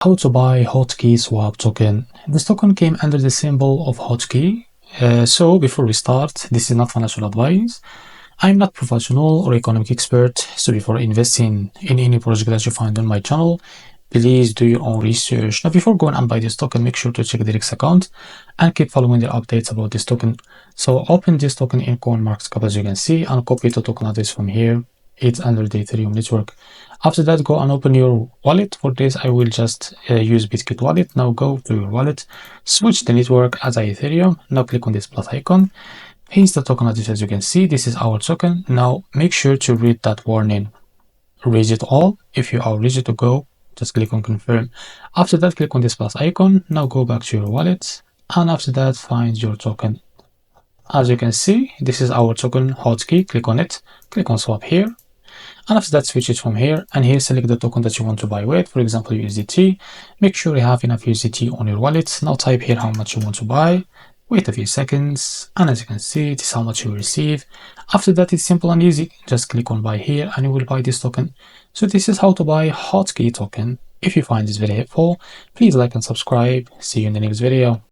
How to buy HotKeySwap token. This token came under the symbol of hotkey. So before we start, this is not financial advice. I'm not professional or economic expert, so before investing in any project that you find on my channel, please do your own research. Now, before going and buy this token, make sure to check the Rex account and keep following the updates about this token. So open this token in CoinMarketCap as you can see and copy the token address from here. It's under the Ethereum network. After that, go and open your wallet. For this, I will just use Bitkit wallet. Now go to your wallet, switch the network as Ethereum. Now click on this plus icon. Paste the token address as you can see. This is our token. Now make sure to read that warning. Raise it all. If you are ready to go, just click on confirm. After that, click on this plus icon. Now go back to your wallet. And after that, find your token. As you can see, this is our token hotkey. Click on it. Click on swap here. And after that, switch it from here, and here select the token that you want to buy with, for example USDT. Make sure you have enough USDT on your wallet. Now type here how much you want to buy, wait a few seconds, and as you can see, this is how much you will receive. After that, it's simple and easy. Just click on buy here and you will buy this token. So this is how to buy hotkey token. If you find this very helpful, please like and subscribe. See you in the next video.